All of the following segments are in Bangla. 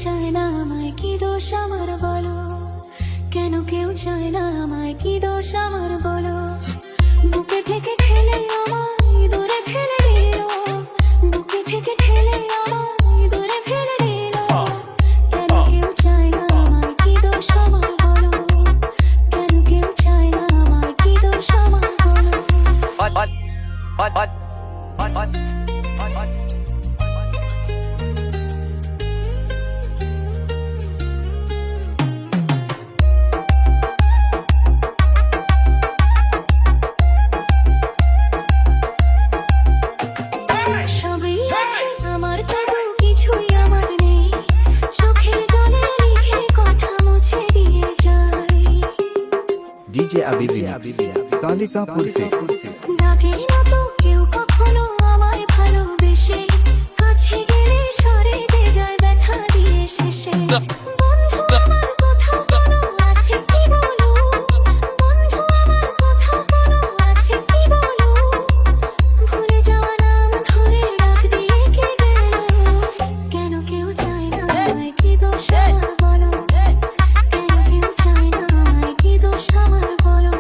চায় না আমায়, কি দোষ আমার বলো? কেন কেউ চায় না আমায়, কি দোষ আমার বলো? বুকে থেকে ঠেলে আমায় দূরে ফেলে দিল, বুকে থেকে ঠেলে আমায় দূরে ফেলে দিল। কেন কেউ চায় না আমায়, কি দোষ আমার বলো? কেন কেউ চায় না আমায়, কি দোষ আমার বলো? সবই আছে আমার, তবু কিছুই আমার নেই। চোখের জলে লিখে কথা মুছে দিয়ে যাই। डीजे अबीर रिमिक्स कालिकापुर से ডাকে না তো কেউ কখনো আমায় ভালোবেসে, কাছে গেলে সরে যে যায় ব্যথা দিয়ে শেষে। বন্ধু আমার কোথাও কোনো আছে কি বলো? বন্ধু আমার কোথাও কোনো আছে কি বলো? ভুলে যাওয়া নাম ধরে ডাক দিয়ে কে গেল? কেন কেউ চায় না আমায়, কি দোষ আমার বলো? কেন কেউ চায় না আমায়, কি দোষ আমার বলো?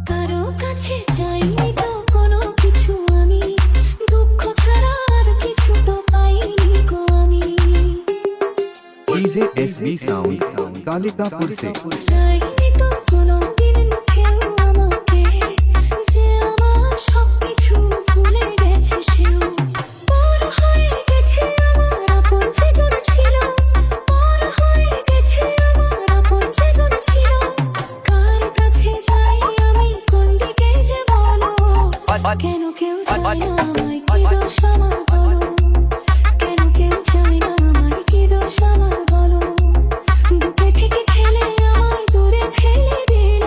কারো কাছে চাইনি তো কোনো কিছু আমি, দুঃখ ছাড়া আর কিছু তো পাইনি গো আমি। डीजे एसबी साउंड कालिकापुर से চাইনি তো কোনোদিন কেউ আমাকে, যে আমার সবকিছু ভুলে গেছে সেও। বড় হয়ে গেছে আমার আপন যেজন ছিল, বড় হয়ে গেছে আমার আপন যেজন ছিল। কার কাছে যাই আমি, কোন দিকে যে বলো? কেন কেউ চায় না আমায়, কি দোষ আমার বলো? কেন কেউ চায় না আমায়, কি দোষ আমার বলো? বুকে থেকে ঠেলে আমায় দূরে ফেলে দিল,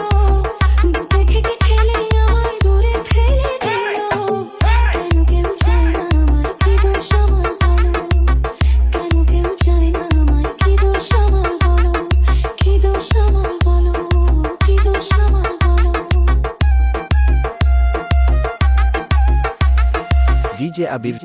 বুকে থেকে ঠেলে আমায় দূরে ফেলে দিল। কেন কেউ চায় না আমায়, কি দোষ আমার বলো? কেন কেউ চায় না আমায়, কি দোষ আমার বলো? কি দোষ আমার বলো? কি দোষ আমার বলো? डीजे अबीर